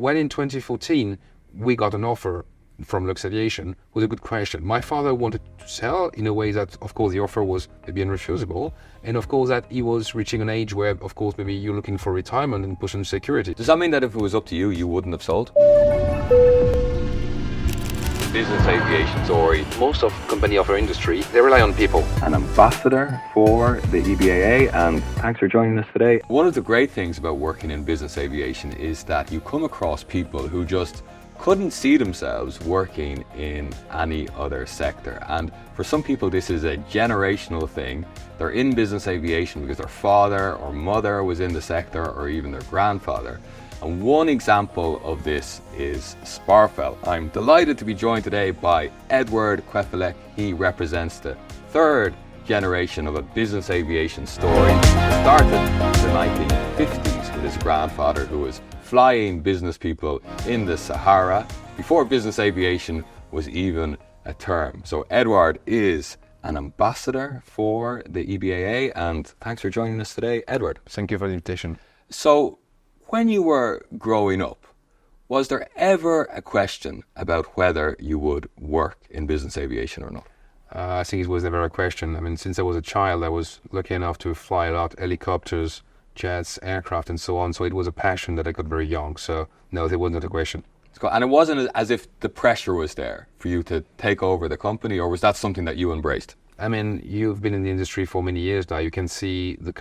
when in 2014 we got an offer from Lux Aviation, was a good question. My father wanted to sell in a way that, of course, the offer was maybe unrefusable, and of course that he was reaching an age where, of course, maybe you're looking for retirement and pushing security. Does that mean that if it was up to you, you wouldn't have sold? Business aviation story. Most of company of our industry, they rely on people. An ambassador for the EBAA, and thanks for joining us today. One of the great things about working in business aviation is that you come across people who just couldn't see themselves working in any other sector. And for some people, this is a generational thing. They're in business aviation because their father or mother was in the sector, or even their grandfather. And one example of this is Sparfell. I'm delighted to be joined today by Edward Queffelec. He represents the third generation of a business aviation story. Started in the 1950s with his grandfather, who was flying business people in the Sahara before business aviation was even a term. So Edward is an ambassador for the EBAA, and thanks for joining us today, Edward. Thank you for the invitation. So when you were growing up, was there ever a question about whether you would work in business aviation or not? I think it was never a question. I mean, since I was a child, I was lucky enough to fly a lot, helicopters, jets, aircraft, and so on. So it was a passion that I got very young. So no, there wasn't a question. And it wasn't as if the pressure was there for you to take over the company, or was that something that you embraced? I mean, you've been in the industry for many years now. You can see the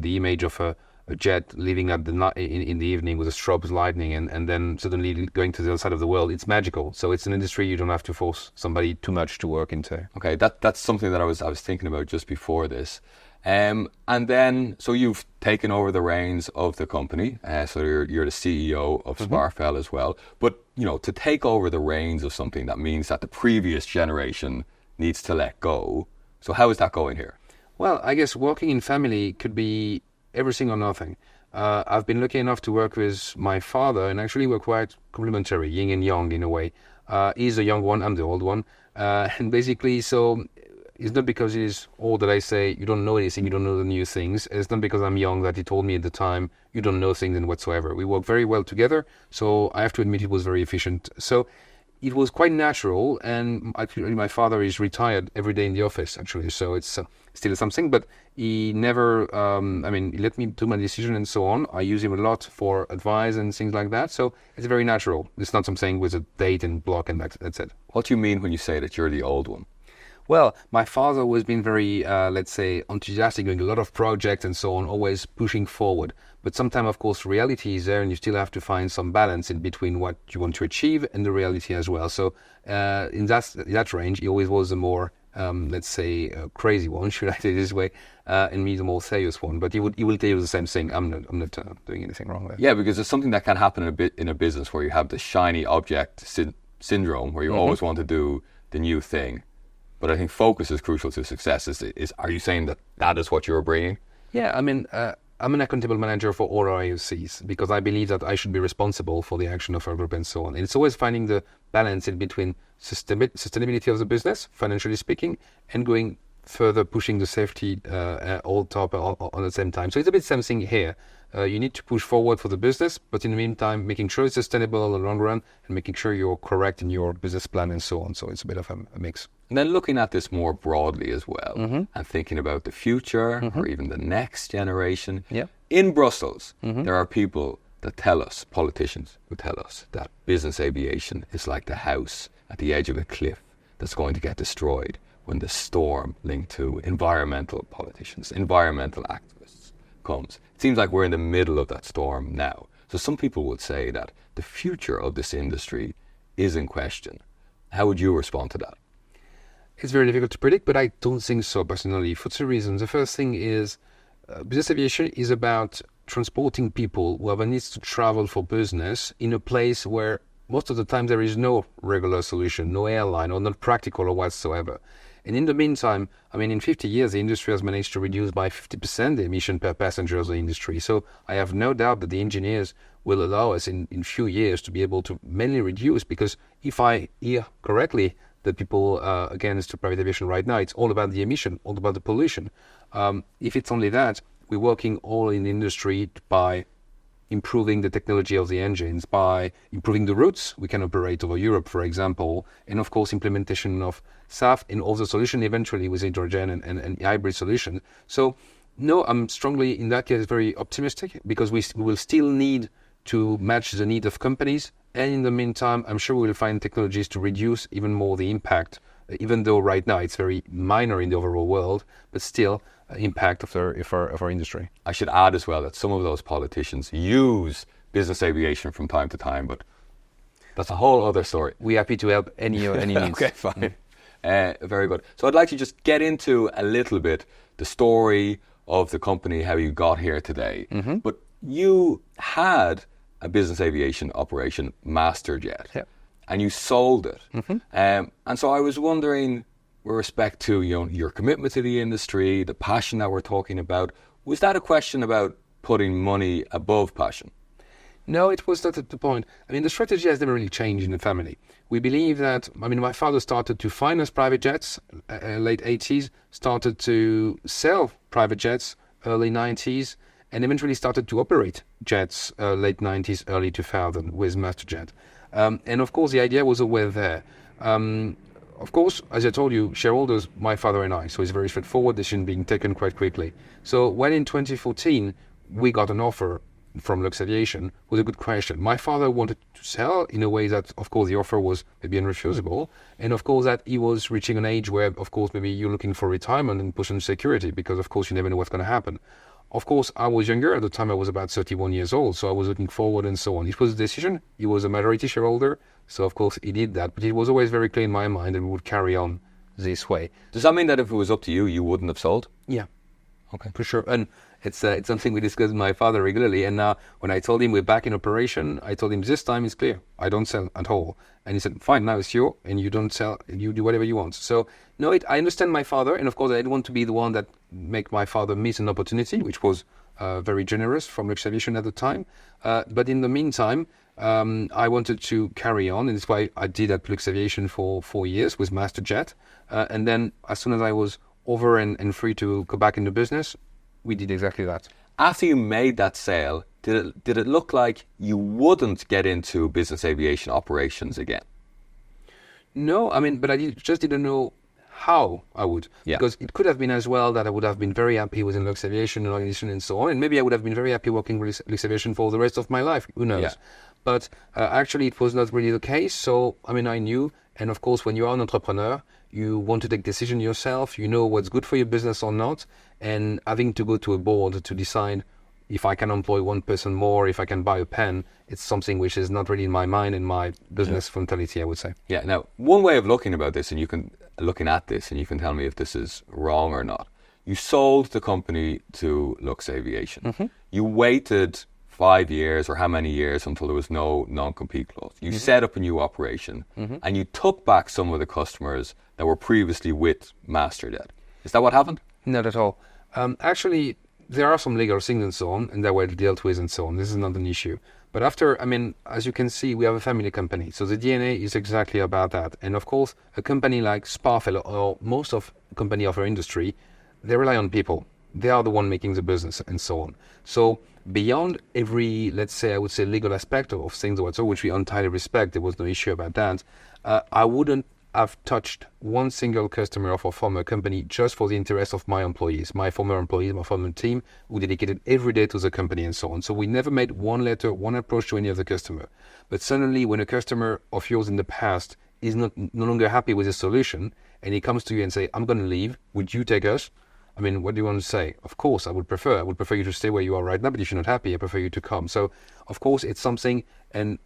the image of a jet leaving at the in the evening with the strobes lightning, and then suddenly going to the other side of the world. It's magical. So it's an industry you don't have to force somebody too much to work into. Okay, that's something that I was thinking about just before this. And then, so you've taken over the reins of the company, so you're the CEO of Sparfell as well. But, you know, to take over the reins of something, that means that the previous generation needs to let go. So how is that going here? Well, I guess working in family could be everything or nothing. I've been lucky enough to work with my father, and actually we're quite complementary, yin and yang in a way. He's the young one, I'm the old one. And basically, so it's not because he's old that I say, you don't know anything, you don't know the new things. It's not because I'm young that he told me at the time, you don't know things and whatsoever. We work very well together, so I have to admit it was very efficient. So it was quite natural, and actually my father is retired every day in the office, actually, so it's still something, but he never, he let me do my decision and so on. I use him a lot for advice and things like that, so it's very natural. It's not something with a date and block and that's it. What do you mean when you say that you're the old one? Well, my father always been very, let's say, enthusiastic, doing a lot of projects and so on, always pushing forward. But sometimes, of course, reality is there, and you still have to find some balance in between what you want to achieve and the reality as well. So in that range, he always was the more, let's say, crazy one, should I say it this way, and me the more serious one. But he will tell you the same thing. I'm not doing anything wrong there. Yeah, because it's something that can happen in a business where you have the shiny object syndrome, where you always want to do the new thing. But I think focus is crucial to success. Are you saying that is what you're bringing? Yeah, I mean, I'm an accountable manager for all our AOCs because I believe that I should be responsible for the action of our group and so on. And it's always finding the balance in between sustainability of the business, financially speaking, and going further, pushing the safety all top on the same time. So it's a bit something here. You need to push forward for the business, but in the meantime, making sure it's sustainable in the long run and making sure you're correct in your business plan and so on. So it's a bit of a mix. And then looking at this more broadly as well, and thinking about the future or even the next generation. Yeah. In Brussels, there are people that tell us, politicians who tell us, that business aviation is like the house at the edge of a cliff that's going to get destroyed when the storm linked to environmental politicians, environmental activists comes. It seems like we're in the middle of that storm now. So some people would say that the future of this industry is in question. How would you respond to that? It's very difficult to predict, but I don't think so personally, for two reasons. The first thing is business aviation is about transporting people who have a need to travel for business in a place where most of the time there is no regular solution, no airline, or not practical or whatsoever. And in the meantime, I mean, in 50 years, the industry has managed to reduce by 50% the emission per passenger of the industry. So I have no doubt that the engineers will allow us in few years to be able to mainly reduce, because if I hear correctly, the people against private aviation right now, it's all about the emission, all about the pollution. If it's only that, we're working all in the industry by improving the technology of the engines, by improving the routes we can operate over Europe, for example, and of course implementation of SAF and other solution eventually with hydrogen and hybrid solutions. So no, I'm strongly in that case very optimistic, because we will still need to match the need of companies, and in the meantime I'm sure we will find technologies to reduce even more the impact, even though right now it's very minor in the overall world, but still impact of our industry. I should add as well that some of those politicians use business aviation from time to time, but that's a whole other story. We're happy to help any needs. Okay, fine. Very good. So I'd like to just get into a little bit the story of the company, how you got here today. Mm-hmm. But you had a business aviation operation, MasterJet, Yeah. and you sold it. Mm-hmm. And so I was wondering, with respect to your commitment to the industry, the passion that we're talking about, was that a question about putting money above passion? No, it was not at the point. I mean, the strategy has never really changed in the family. We believe that, I mean, my father started to finance private jets, late 80s, started to sell private jets, early 90s, and eventually started to operate jets, late 90s, early 2000 with MasterJet. And of course, the idea was always there. Of course, as I told you, shareholders, my father and I, so it's very straightforward, decision being taken quite quickly. So when in 2014, we got an offer from Lux Aviation, was a good question. My father wanted to sell in a way that, of course, the offer was maybe unrefusable, and of course that he was reaching an age where, of course, maybe you're looking for retirement and pushing security, because, of course, you never know what's going to happen. Of course, I was younger. At the time, I was about 31 years old, so I was looking forward and so on. It was a decision. He was a majority shareholder, so of course he did that. But it was always very clear in my mind that we would carry on this way. Does that mean that if it was up to you, you wouldn't have sold? Yeah. Okay. For sure. And it's something we discuss with my father regularly. And now when I told him we're back in operation, I told him this time it's clear. I don't sell at all. And he said, fine, now it's you, and you don't sell, you do whatever you want. So no, I understand my father. And of course, I didn't want to be the one that make my father miss an opportunity, which was very generous from Lux Aviation at the time. But in the meantime, I wanted to carry on. And that's why I did at Lux Aviation for 4 years with MasterJet. And then as soon as I was over and free to go back into business, we did exactly that. After you made that sale, did it look like you wouldn't get into business aviation operations again? No, I mean, but I just didn't know how I would. Yeah. Because it could have been as well that I would have been very happy within Lux Aviation and organization and so on, and maybe I would have been very happy working with Lux Aviation for the rest of my life. Who knows? Yeah. But actually, it was not really the case. So, I mean, I knew. And of course, when you are an entrepreneur, you want to take decision yourself. You know what's good for your business or not. And having to go to a board to decide if I can employ one person more, if I can buy a pen, it's something which is not really in my mind and my business mentality, I would say. Yeah. Now, one way of looking at this, and you can tell me if this is wrong or not. You sold the company to Lux Aviation. Mm-hmm. You waited 5 years or how many years until there was no non-compete clause. You set up a new operation, and you took back some of the customers that were previously with MasterJet. Is that what happened? Not at all. Actually, there are some legal things and so on, and that were dealt with and so on. This is not an issue. But after, I mean, as you can see, we have a family company. So the DNA is exactly about that. And of course, a company like Sparfell or most of company of our industry, they rely on people. They are the one making the business and so on. So beyond every, let's say, I would say legal aspect of things whatsoever, which we entirely respect, there was no issue about that. I wouldn't have touched one single customer of our former company just for the interest of my employees, my former team, who dedicated every day to the company and so on. So we never made one letter, one approach to any other customer. But suddenly when a customer of yours in the past is no longer happy with the solution, and he comes to you and say, I'm going to leave, would you take us? I mean, what do you want to say? Of course, I would prefer you to stay where you are right now, but if you're not happy, I prefer you to come. So, of course, it's something, and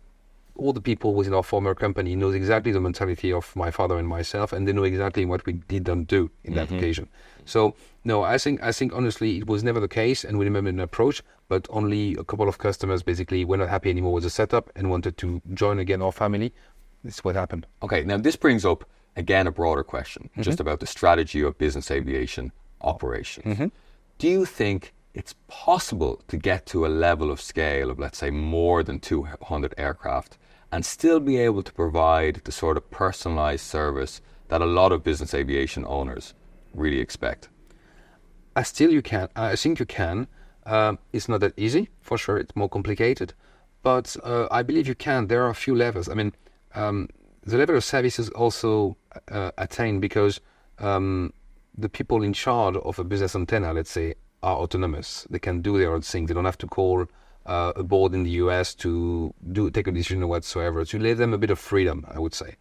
all the people within our former company knows exactly the mentality of my father and myself, and they know exactly what we didn't do in that occasion. So, no, I think honestly, it was never the case, and we remember an approach, but only a couple of customers basically were not happy anymore with the setup and wanted to join again our family. This is what happened. Okay, now this brings up, again, a broader question, just about the strategy of business aviation operations. Do you think it's possible to get to a level of scale of, let's say, more than 200 aircraft and still be able to provide the sort of personalized service that a lot of business aviation owners really expect? I think you can. It's not that easy, for sure. It's more complicated, but I believe you can. There are a few levels. I mean, the level of service is also attained because the people in charge of a business antenna, let's say, are autonomous. They can do their own thing. They don't have to call a board in the US to take a decision or whatsoever. To leave them a bit of freedom, I would say.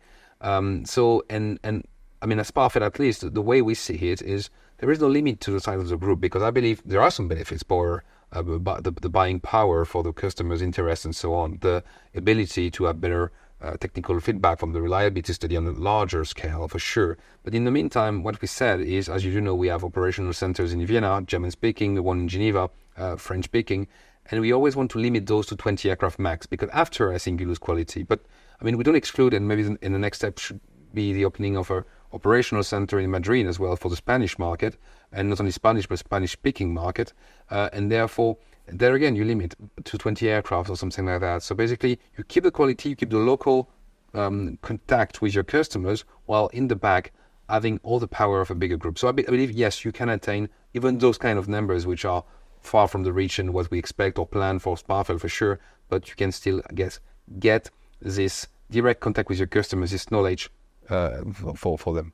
So I mean, as Sparfell, at least, the way we see it is there is no limit to the size of the group, because I believe there are some benefits for the buying power for the customer's interest and so on, the ability to have better technical feedback from the reliability study on a larger scale, for sure. But in the meantime, what we said is, as you do know, we have operational centers in Vienna, German-speaking, the one in Geneva, French-speaking, and we always want to limit those to 20 aircraft max, because after, I think, you lose quality. But, I mean, we don't exclude, and maybe in the next step should be the opening of a operational center in Madrid as well for the Spanish market, and not only Spanish, but Spanish-speaking market, and therefore, there again, you limit to 20 aircraft or something like that. So basically, you keep the quality, you keep the local contact with your customers, while in the back, having all the power of a bigger group. So I believe, yes, you can attain even those kind of numbers, which are far from the reach and what we expect or plan for Sparfell, for sure, but you can still, I guess, get this direct contact with your customers, this knowledge for them.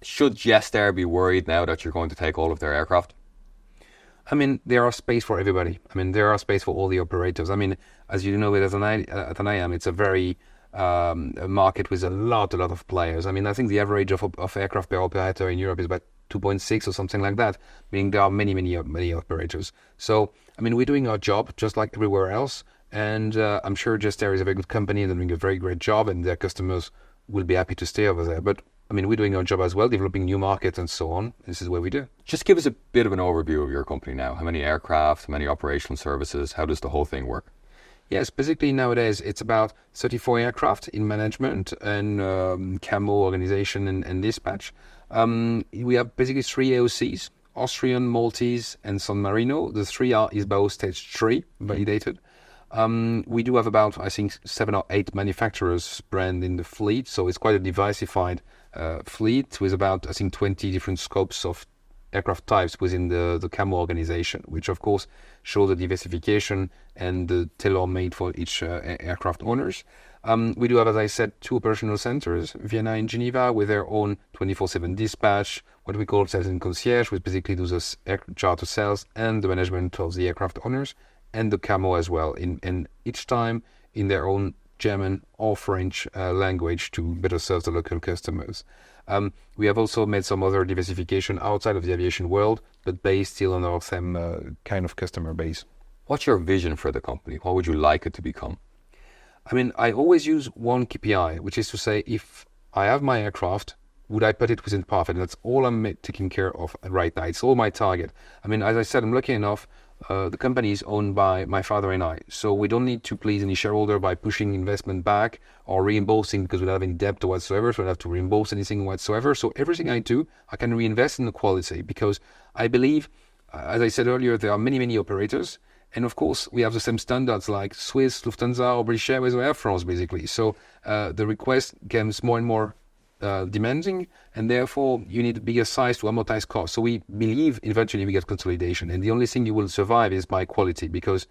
Should Jester be worried now that you're going to take all of their aircraft? I mean, there are space for everybody. I mean, there are space for all the operators. I mean, as you know, at an IAM, it's a very a market with a lot of players. I mean, I think the average of aircraft per operator in Europe is about 2.6 or something like that, meaning there are many operators. So, I mean, we're doing our job just like everywhere else, and I'm sure Jester is a very good company and they're doing a very great job, and their customers will be happy to stay over there. But I mean, we're doing our job as well, developing new markets and so on. This is what we do. Just give us a bit of an overview of your company now. How many aircraft, how many operational services, how does the whole thing work? Yes, basically nowadays it's about 34 aircraft in management and camo organization and dispatch. We have basically 3 AOCs, Austrian, Maltese and San Marino. The 3 are EBAA stage 3 validated. We do have about, I think, 7 or 8 manufacturers brand in the fleet, so it's quite a diversified fleet with about, I think, 20 different scopes of aircraft types within the camo organization, which of course shows the diversification and the tailor-made for each aircraft owners. We do have, as I said, 2 operational centers, Vienna and Geneva, with their own 24/7 dispatch, what we call sales and concierge, which basically does the charter sales and the management of the aircraft owners, and the camo as well, and each time in their own German or French language to better serve the local customers. We have also made some other diversification outside of the aviation world, but based still on our same kind of customer base. What's your vision for the company? What would you like it to become? I mean, I always use one KPI, which is to say, if I have my aircraft, would I put it within profit? And that's all I'm taking care of right now. It's all my target. I mean, as I said, I'm lucky enough. The company is owned by my father and I, so we don't need to please any shareholder by pushing investment back or reimbursing because we don't have any debt or whatsoever, so I don't have to reimburse anything whatsoever. So everything I do, I can reinvest in the quality, because I believe, as I said earlier, there are many operators, and of course we have the same standards like Swiss, Lufthansa, or British Airways or Air France, basically. So the request becomes more and more demanding, and therefore you need a bigger size to amortize costs. So we believe eventually we get consolidation, and the only thing you will survive is by quality, because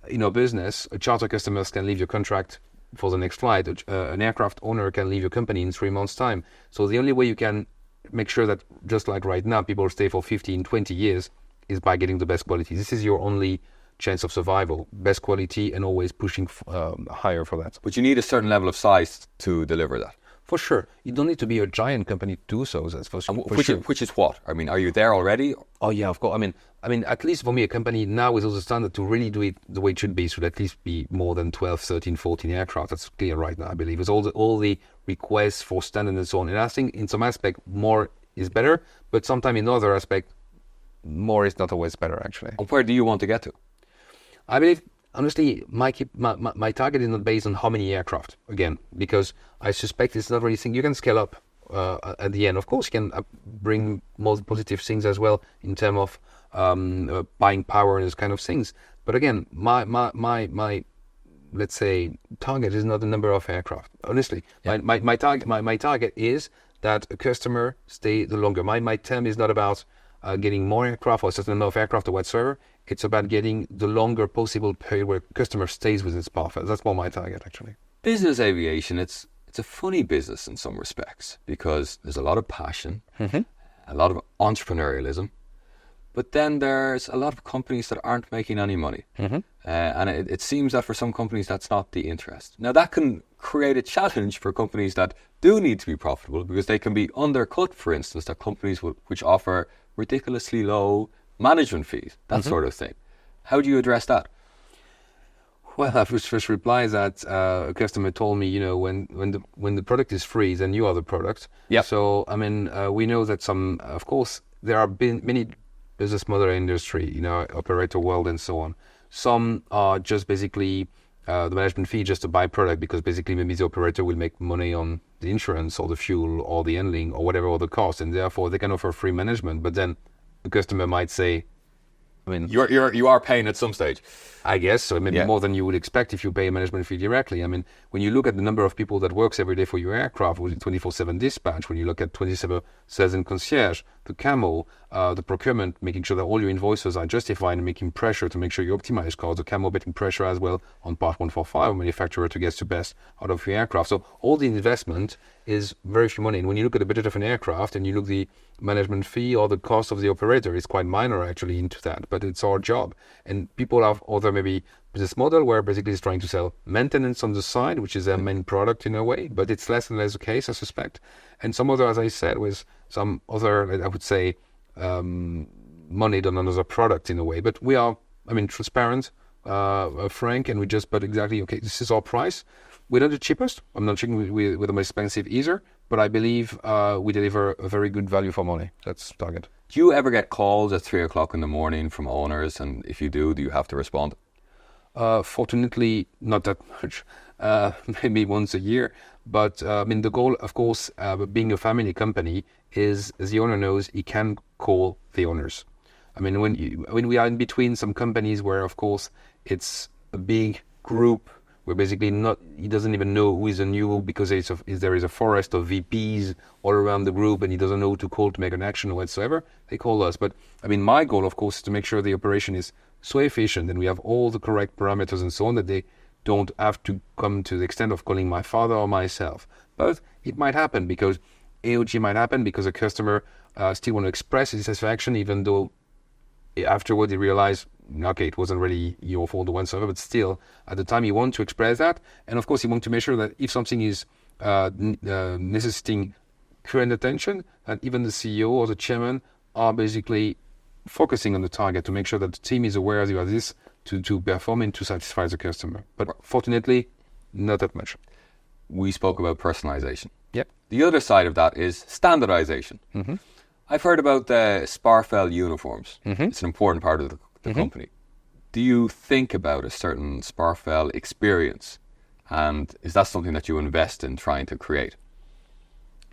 in our business, a charter customer can leave your contract for the next flight. An aircraft owner can leave your company in 3 months' time. So the only way you can make sure that, just like right now, people stay for 15, 20 years is by getting the best quality. This is your only chance of survival, best quality, and always pushing higher for that. But you need a certain level of size to deliver that. For sure. You don't need to be a giant company to do so. That's for sure. Which is what? I mean, are you there already? Oh, yeah, of course. I mean, at least for me, a company now with all the standard to really do it the way it should at least be more than 12, 13, 14 aircraft. That's clear right now, I believe. With all the requests for standard and so on. And I think in some aspect, more is better, but sometimes in other aspect, more is not always better, actually. And where do you want to get to? I believe, honestly, my target is not based on how many aircraft, again, because I suspect it's not really thing you can scale up at the end. Of course, you can bring more positive things as well in terms of buying power and those kind of things. But again, my let's say target is not the number of aircraft. Honestly, yeah. my target is that a customer stay the longer. My term is not about getting more aircraft or a certain number of aircraft or whatsoever. It's about getting the longer possible period where customer stays within Sparfell. That's more my target, actually. Business aviation, it's a funny business in some respects because there's a lot of passion, a lot of entrepreneurialism, but then there's a lot of companies that aren't making any money. And it seems that for some companies, that's not the interest. Now, that can create a challenge for companies that do need to be profitable because they can be undercut, for instance, that companies which offer ridiculously low management fees, that sort of thing. How do you address that? Well, I would first reply that a customer told me, when the product is free, then you are the product. Yep. So, I mean, we know that of course, there are many business model industry, operator world and so on. Some are just basically the management fee just a byproduct because basically maybe the operator will make money on the insurance or the fuel or the handling or whatever other cost, and therefore they can offer free management. But then the customer might say, I mean, you are paying at some stage. I guess so. Maybe more than you would expect if you pay a management fee directly. I mean, when you look at the number of people that works every day for your aircraft with 24/7 dispatch, when you look at 27 sales and concierge, the camo, the procurement, making sure that all your invoices are justified and making pressure to make sure you optimize costs, the camo betting pressure as well on part 145, manufacturer to get the best out of your aircraft. So all the investment is very few money. And when you look at the budget of an aircraft and you look the management fee or the cost of the operator, is quite minor actually into that, but it's our job. And people have other maybe business model where basically it's trying to sell maintenance on the side, which is their main product in a way, but it's less and less the case, I suspect. And some other, as I said, with some other, I would say, money done on another product in a way. But we are, transparent, frank, and we just put exactly, okay, this is our price. We're not the cheapest. I'm not checking we're the most expensive either, but I believe we deliver a very good value for money. That's the target. Do you ever get calls at 3 o'clock in the morning from owners? And if you do you have to respond? Fortunately, not that much. Maybe once a year. But the goal, of course, being a family company, is as the owner knows, he can call the owners. I mean, when we are in between some companies where, of course, it's a big group. Where basically he doesn't even know who is a new because there is a forest of VPs all around the group and he doesn't know who to call to make an action or whatsoever. They call us. But my goal, of course, is to make sure the operation is so efficient and we have all the correct parameters and so on that they don't have to come to the extent of calling my father or myself. But it might happen because AOG might happen because a customer still want to express his satisfaction even though afterward they realize, okay, it wasn't really your fault or whatsoever, but still, at the time, you want to express that. And of course, you want to make sure that if something is necessitating current attention, that even the CEO or the chairman are basically focusing on the target to make sure that the team is aware of this to perform and to satisfy the customer. But fortunately, not that much. We spoke about personalization. Yep. The other side of that is standardization. I've heard about the Sparfell uniforms. It's an important part of the company. Do you think about a certain Sparfell experience? And is that something that you invest in trying to create?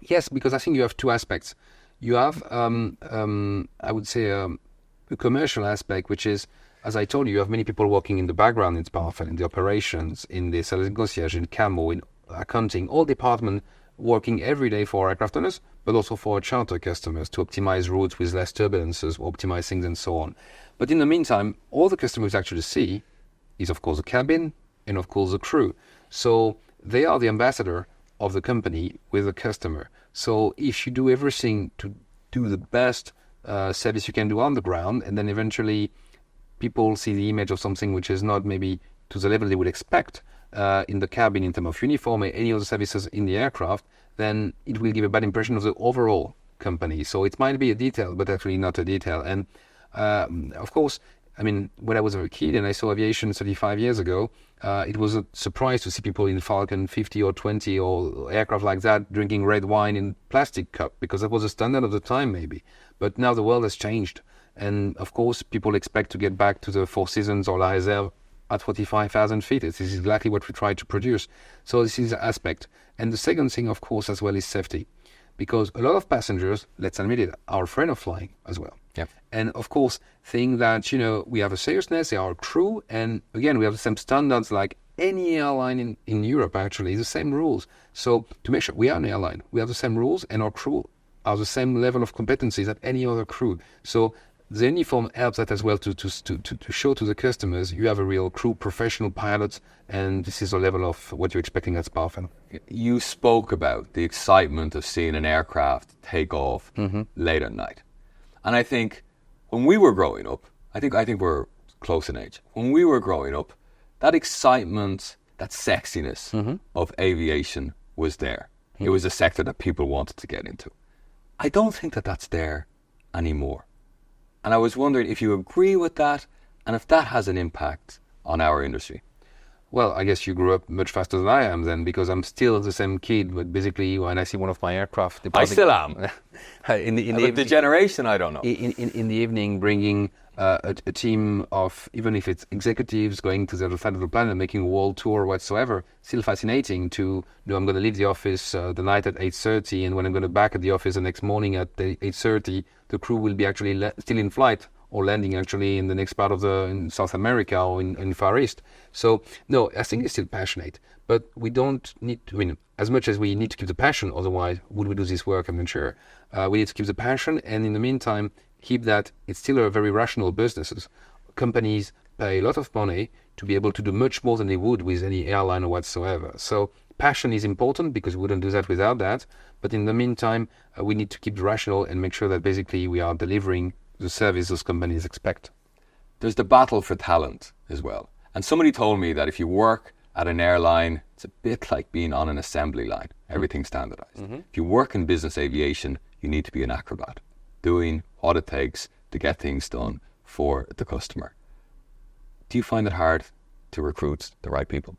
Yes, because I think you have two aspects. You have, I would say, a commercial aspect, which is, as I told you, you have many people working in the background in Sparfell, in the operations, in the sales and concierge, in camo, in accounting, all departments working every day for aircraft owners, but also for charter customers to optimize routes with less turbulences, optimize things and so on. But in the meantime, all the customers actually see is, of course, the cabin and, of course, the crew. So they are the ambassador of the company with the customer. So if you do everything to do the best service you can do on the ground, and then eventually people see the image of something which is not maybe to the level they would expect in the cabin in terms of uniform or any other services in the aircraft, then it will give a bad impression of the overall company. So it might be a detail, but actually not a detail. And of course, when I was a kid and I saw aviation 35 years ago, it was a surprise to see people in Falcon 50 or 20 or aircraft like that drinking red wine in plastic cup, because that was a standard of the time maybe. But now the world has changed. And of course, people expect to get back to the Four Seasons or La Réserve at 45,000 feet. This is exactly what we try to produce. So this is an aspect. And the second thing, of course, as well, is safety. Because a lot of passengers, let's admit it, are afraid of flying as well. Yep. And of course, think that, we have a seriousness, they are a crew, and again, we have the same standards like any airline in Europe, actually, the same rules. So to make sure we are an airline, we have the same rules, and our crew are the same level of competencies as any other crew. So the uniform helps that as well to show to the customers you have a real crew, professional pilots, and this is the level of what you're expecting at Sparfell. You spoke about the excitement of seeing an aircraft take off late at night. And I think when we were growing up, I think we're close in age. When we were growing up, that excitement, that sexiness of aviation was there. It was a sector that people wanted to get into. I don't think that that's there anymore. And I was wondering if you agree with that and if that has an impact on our industry. Well, I guess you grew up much faster than I am then, because I'm still the same kid, but basically when I see one of my aircraft I still am. in the generation, I don't know. In the evening, bringing a team of, even if it's executives going to the other side of the planet, making a world tour whatsoever, still fascinating to know I'm going to leave the office the night at 8:30, and when I'm going to back at the office the next morning at 8:30, the crew will be actually still in flight or landing actually in the next part of in South America or in Far East. So no, I think it's still passionate, but we don't need to, I mean, as much as we need to keep the passion, otherwise would we do this work? I'm not sure. We need to keep the passion, and in the meantime, keep that it's still a very rational businesses. Companies pay a lot of money to be able to do much more than they would with any airline or whatsoever. So passion is important because we wouldn't do that without that. But in the meantime, we need to keep it rational and make sure that basically we are delivering the service those companies expect. There's the battle for talent as well. And somebody told me that if you work at an airline, it's a bit like being on an assembly line. Everything's standardized. If you work in business aviation, you need to be an acrobat, doing what it takes to get things done for the customer. Do you find it hard to recruit the right people?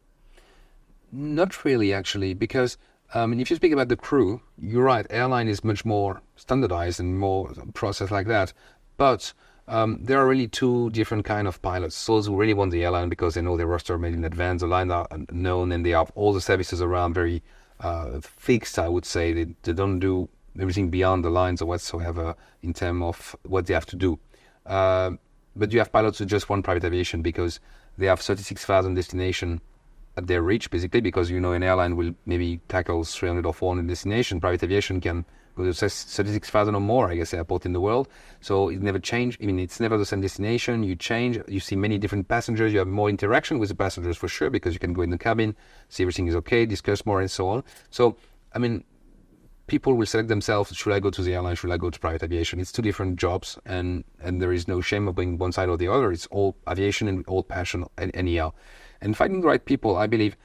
Not really, actually, because if you speak about the crew, you're right, airline is much more standardized and more process like that. But there are really two different kind of pilots. Those who really want the airline because they know their roster made in advance, the lines are known, and they have all the services around very fixed, I would say. They don't do everything beyond the lines or whatsoever in terms of what they have to do. But you have pilots who just want private aviation because they have 36,000 destinations at their reach, basically, because an airline will maybe tackle 300 or 400 destinations. Private aviation can go to 36,000 or more, I guess, airport in the world. So it never changes. I mean, it's never the same destination. You change. You see many different passengers. You have more interaction with the passengers for sure, because you can go in the cabin, see everything is okay, discuss more, and so on. So, I mean, people will select themselves, should I go to the airline, should I go to private aviation? It's two different jobs, and there is no shame of being one side or the other. It's all aviation and all passion anyhow. And finding the right people, I believe,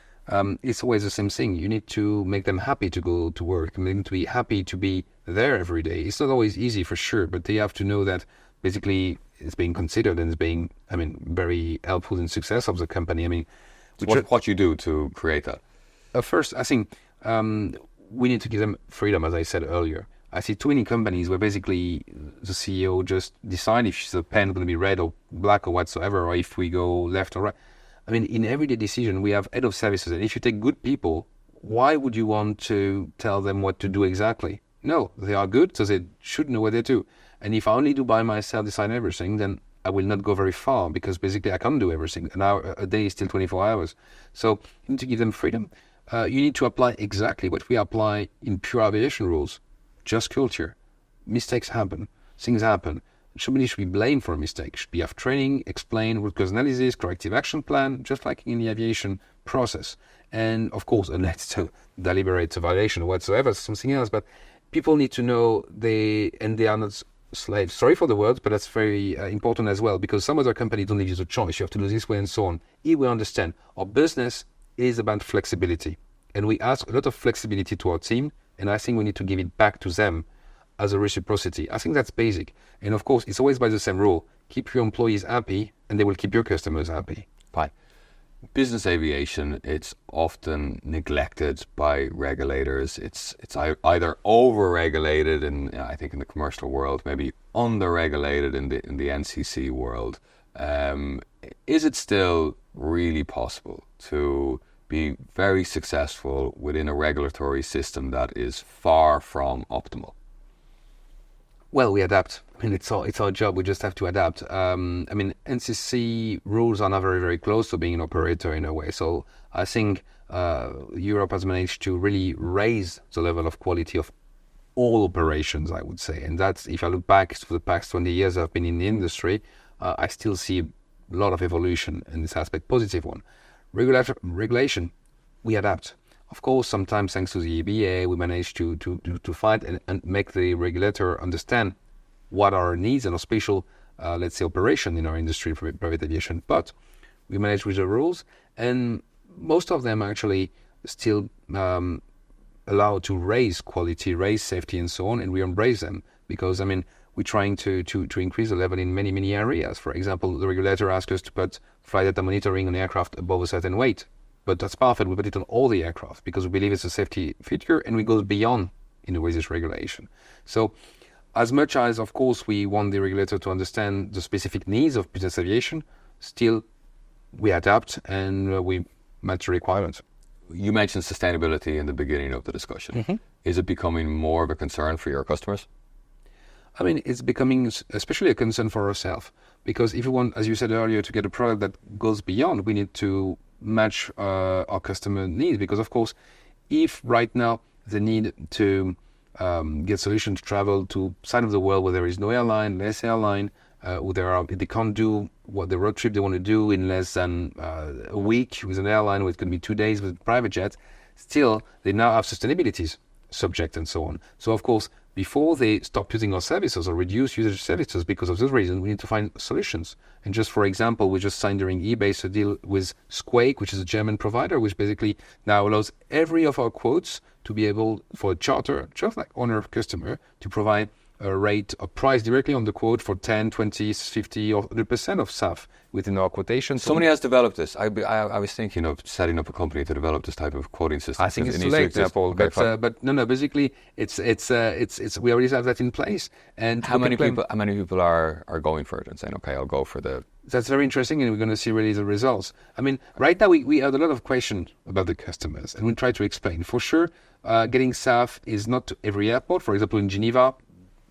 it's always the same thing. You need to make them happy to go to work. They need to be happy to be there every day. It's not always easy for sure, but they have to know that basically it's being considered and it's being, very helpful in success of the company. What you do to create that? First, I think we need to give them freedom, as I said earlier. I see too many companies where basically the CEO just decide if the pen going to be red or black or whatsoever, or if we go left or right. In everyday decision, we have head of services. And if you take good people, why would you want to tell them what to do exactly? No, they are good, so they should know what they do. And if I only do by myself, decide everything, then I will not go very far, because basically I can't do everything. An hour a day is still 24 hours. So you need to give them freedom. You need to apply exactly what we apply in pure aviation rules. Just culture. Mistakes happen. Things happen. Somebody should be blamed for a mistake. Should be have training, explain, root cause analysis, corrective action plan, just like in the aviation process. And of course, unless it's a deliberate violation or whatsoever, something else. But people need to know they are not slaves. Sorry for the words, but that's very important as well, because some other companies don't give you the choice. You have to do this way and so on. Here we understand our business is about flexibility, and we ask a lot of flexibility to our team, and I think we need to give it back to them as a reciprocity. I think that's basic. And of course, it's always by the same rule. Keep your employees happy, and they will keep your customers happy. Fine. Business aviation, it's often neglected by regulators. It's either over-regulated I think in the commercial world, maybe under-regulated in the NCC world. Is it still really possible to be very successful within a regulatory system that is far from optimal? Well, we adapt. It's our job. We just have to adapt. NCC rules are not very, very close to being an operator in a way. So I think Europe has managed to really raise the level of quality of all operations, I would say. And that's, if I look back for the past 20 years I've been in the industry, I still see a lot of evolution in this aspect, positive one. Regulation, we adapt. Of course, sometimes thanks to the EBAA, we manage to fight and make the regulator understand what are our needs and our special, let's say, operation in our industry for private aviation. But we manage with the rules, and most of them actually still allowed to raise quality, raise safety, and so on, and we embrace them because, I mean, we're trying to increase the level in many areas. For example, the regulator asks us to put flight data monitoring on aircraft above a certain weight, but at Sparfell we put it on all the aircraft because we believe it's a safety feature, and we go beyond in the way this regulation. So, as much as, of course, we want the regulator to understand the specific needs of business aviation, still we adapt and we match the requirements. You mentioned sustainability in the beginning of the discussion. Mm-hmm. Is it becoming more of a concern for your customers? I mean, it's becoming especially a concern for ourselves because if you want, as you said earlier, to get a product that goes beyond, we need to match our customer needs because, of course, if right now they need to get solutions to travel to side of the world where there is no airline, less airline, they can't do what the road trip they want to do in less than a week with an airline, where it could be 2 days with a private jet. Still, they now have sustainability subject and so on. So, of course, before they stop using our services or reduce usage services because of this reason, we need to find solutions. And just for example, we just signed during eBay a deal with Squake, which is a German provider, which basically now allows every of our quotes to be able, for a charter, just like owner customer, to provide a rate or price directly on the quote for 10, 20, 50 or 100% of SAF within our quotation. Somebody has developed this. I was thinking of setting up a company to develop this type of quoting system. I think it's too late, Paul. But no. Basically, it's we already have that in place. And how many people are going for it and saying, okay, I'll go for the. That's very interesting, and we're going to see really the results. I mean, right now we had a lot of questions about the customers, and we try to explain. For sure, getting SAF is not to every airport. For example, in Geneva,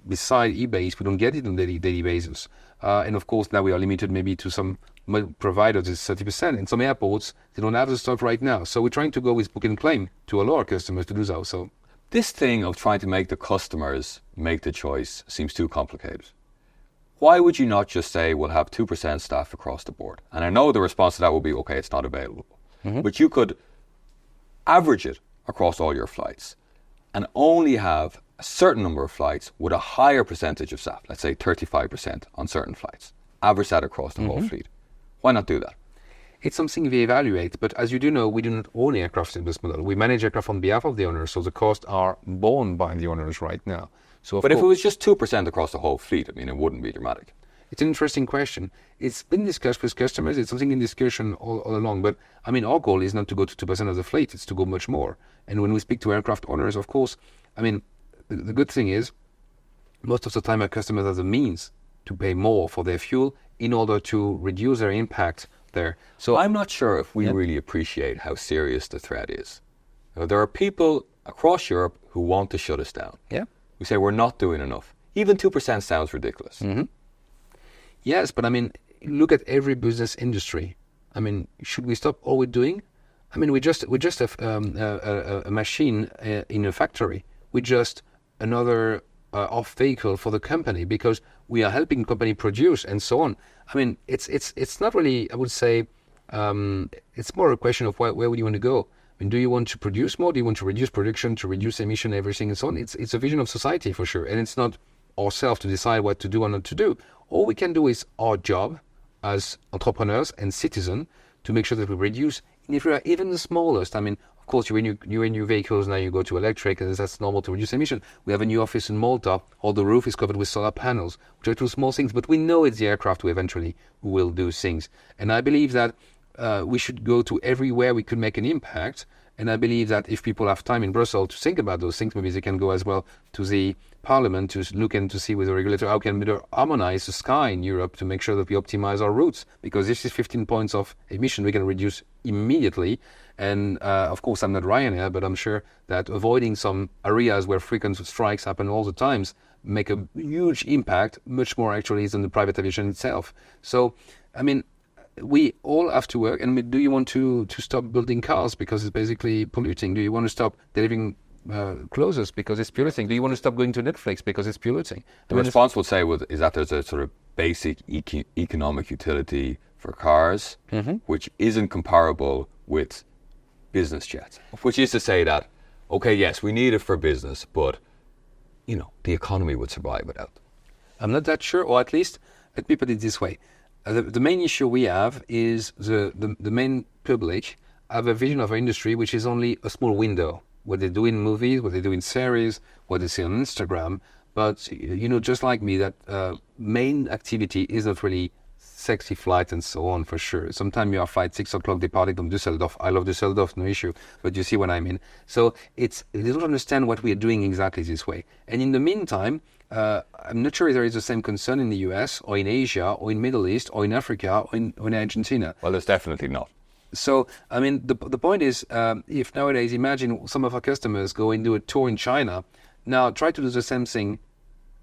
beside EBAA, we don't get it on daily basis. And of course, now we are limited maybe to some providers, it's 30%. In some airports, they don't have the stock right now. So we're trying to go with book and claim to allow our customers to do so. So this thing of trying to make the customers make the choice seems too complicated. Why would you not just say we'll have 2% staff across the board? And I know the response to that will be, okay, it's not available. Mm-hmm. But you could average it across all your flights and only have a certain number of flights with a higher percentage of SAF, let's say 35% on certain flights. Average that across the whole fleet. Why not do that? It's something we evaluate, but as you do know, we do not own aircraft in this model. We manage aircraft on behalf of the owners, so the costs are borne by the owners right now. So, but if it was just 2% across the whole fleet, I mean, it wouldn't be dramatic. It's an interesting question. It's been discussed with customers. It's something in discussion all along. But I mean, our goal is not to go to 2% of the fleet. It's to go much more. And when we speak to aircraft owners, of course, I mean, the good thing is, most of the time our customers have the means to pay more for their fuel in order to reduce their impact there. So I'm not sure if we really appreciate how serious the threat is. Now, there are people across Europe who want to shut us down. Yeah. We say we're not doing enough. Even 2% sounds ridiculous. Mm-hmm. Yes, but I mean, look at every business industry. I mean, should we stop all we're doing? I mean, we just have a machine in a factory. We just another off vehicle for the company because we are helping company produce and so on. I mean, it's not really, I would say, it's more a question of where would you want to go. I mean, do you want to produce more? Do you want to reduce production, to reduce emission, everything and so on? It's a vision of society for sure, and it's not ourselves to decide what to do or not to do. All we can do is our job as entrepreneurs and citizens to make sure that we reduce, and if we are even the smallest, I mean, of course, you renew vehicles, now you go to electric, and that's normal to reduce emission. We have a new office in Malta, all the roof is covered with solar panels, which are two small things, but we know it's the aircraft who eventually will do things. And I believe that we should go to everywhere we could make an impact. And I believe that if people have time in Brussels to think about those things, maybe they can go as well to the Parliament to look and to see with the regulator how can we harmonize the sky in Europe to make sure that we optimize our routes. Because this is 15 points of emission we can reduce immediately. And of course, I'm not Ryanair, but I'm sure that avoiding some areas where frequent strikes happen all the times make a huge impact, much more actually than the private aviation itself. So, I mean, we all have to work. And do you want to stop building cars because it's basically polluting? Do you want to stop delivering closes because it's polluting? Do you want to stop going to Netflix because it's polluting? The response would say is that there's a sort of basic economic utility for cars, which isn't comparable with business jets. Which is to say that, okay, yes, we need it for business, but, the economy would survive without. I'm not that sure, or at least, let me put it this way. The main issue we have is the main public have a vision of our industry which is only a small window. What they do in movies, what they do in series, what they see on Instagram. But, just like me, that main activity is not really sexy flight and so on, for sure. Sometimes you are flight 6 o'clock departing from Düsseldorf. I love Düsseldorf, no issue. But you see what I mean. So they don't understand what we are doing exactly this way. And in the meantime, I'm not sure if there is the same concern in the US or in Asia or in Middle East or in Africa or in Argentina. Well, there's definitely not. So, the point is, if nowadays, imagine some of our customers go and do a tour in China. Now, try to do the same thing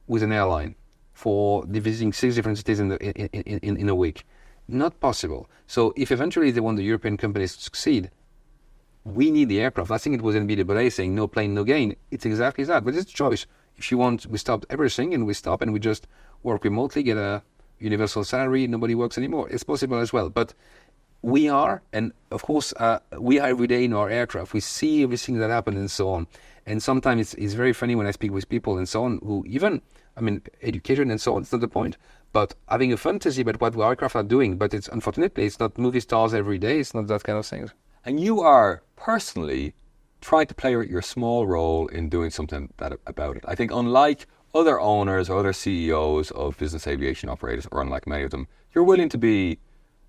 with an airline for visiting 6 different cities in a week. Not possible. So, if eventually they want the European companies to succeed, we need the aircraft. I think it was in EBAA saying no plane, no gain. It's exactly that. But it's a choice. If you want, we stop everything and we just work remotely, get a universal salary, nobody works anymore. It's possible as well. But we are, and of course, we are every day in our aircraft. We see everything that happens and so on. And sometimes it's very funny when I speak with people and so on who even, education and so on, it's not the point. But having a fantasy about what our aircraft are doing, but unfortunately, it's not movie stars every day. It's not that kind of thing. And you are personally trying to play your small role in doing something about it. I think unlike other owners or other CEOs of business aviation operators, or unlike many of them, you're willing to be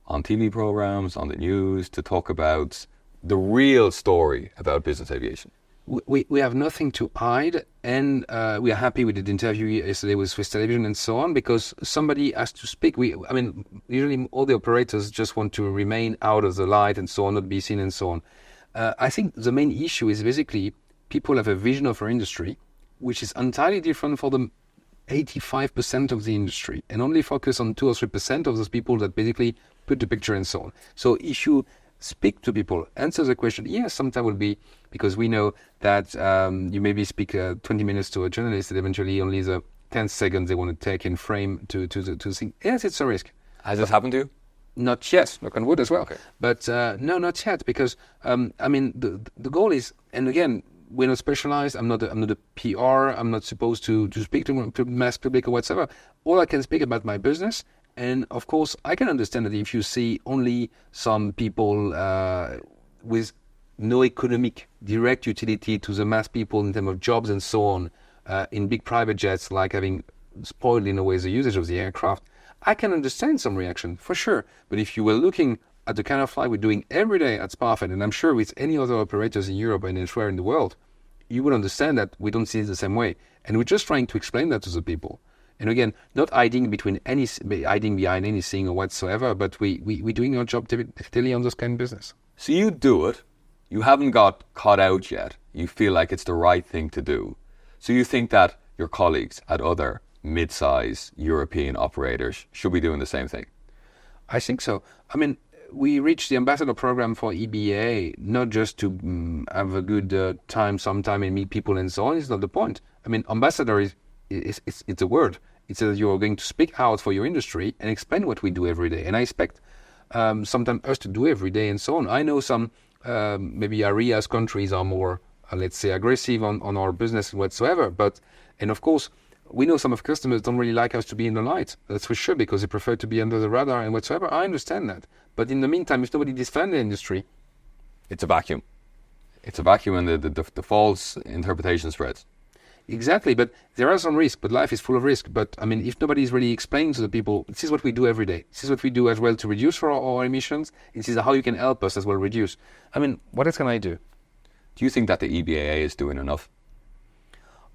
on TV programs, on the news, to talk about the real story about business aviation. We have nothing to hide, and we are happy we did the interview yesterday with Swiss Television and so on, because somebody has to speak. Usually all the operators just want to remain out of the light and so on, not be seen and so on. I think the main issue is basically people have a vision of our industry, which is entirely different for the 85% of the industry, and only focus on 2 or 3% of those people that basically put the picture and so on. So if you speak to people, answer the question, yes, sometimes will be, because we know that you maybe speak 20 minutes to a journalist and eventually only the 10 seconds they want to take in frame to think, yes, it's a risk. Has this happened to you? Not yet, knock on wood as well. Okay. But no, not yet, because the goal is, and again, we're not specialized. I'm not a PR. I'm not supposed to speak to mass public or whatsoever. All I can speak about my business. And of course, I can understand that if you see only some people with no economic direct utility to the mass people in terms of jobs and so on, in big private jets, like having spoiled in a way the usage of the aircraft, I can understand some reaction, for sure. But if you were looking at the kind of flight we're doing every day at Sparfell, and I'm sure with any other operators in Europe and elsewhere in the world, you would understand that we don't see it the same way. And we're just trying to explain that to the people. And again, not hiding behind anything or whatsoever, but we're doing our job daily on this kind of business. So you do it. You haven't got caught out yet. You feel like it's the right thing to do. So you think that your colleagues at other mid-size European operators should be doing the same thing? I think so. We reached the ambassador program for EBAA, not just to have a good time sometime and meet people and so on. It's not the point. Ambassador is it's a word. It says you are going to speak out for your industry and explain what we do every day. And I expect sometimes us to do every day and so on. I know some maybe areas, countries are more, let's say, aggressive on our business whatsoever. And of course, we know some of customers don't really like us to be in the light. That's for sure, because they prefer to be under the radar and whatsoever. I understand that. But in the meantime, if nobody defends the industry, it's a vacuum. It's a vacuum, and the false interpretation spreads. Exactly, but there are some risks, but life is full of risk. But if nobody is really explaining to the people, this is what we do every day. This is what we do as well to reduce for our emissions. This is how you can help us as well reduce. What else can I do? Do you think that the EBAA is doing enough?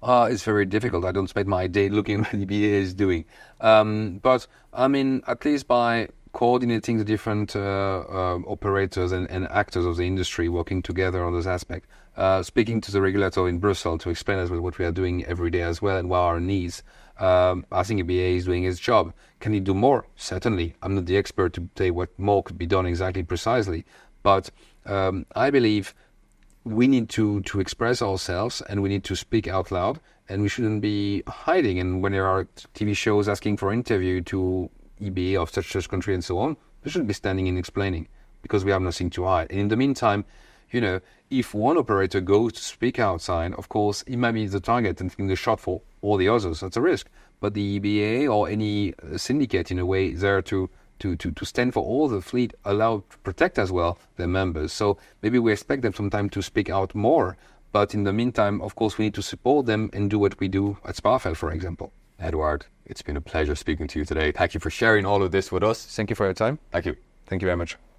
It's very difficult. I don't spend my day looking at what the EBAA is doing. But at least by coordinating the different operators and actors of the industry working together on this aspect, speaking to the regulator in Brussels to explain as well what we are doing every day as well and what are our needs. I think EBAA is doing its job. Can it do more? Certainly. I'm not the expert to say what more could be done exactly precisely, but I believe we need to express ourselves, and we need to speak out loud, and we shouldn't be hiding. And when there are TV shows asking for interview to EBA of such country and so on, we shouldn't be standing and explaining, because we have nothing to hide. And in the meantime, if one operator goes to speak outside, of course, it might be the target and taking the shot for all the others. That's a risk. But the EBA or any syndicate, in a way, is there to stand for all the fleet, allowed to protect as well their members. So maybe we expect them sometimes to speak out more. But in the meantime, of course, we need to support them and do what we do at Sparfell, for example. Edward, it's been a pleasure speaking to you today. Thank you for sharing all of this with us. Thank you for your time. Thank you. Thank you very much.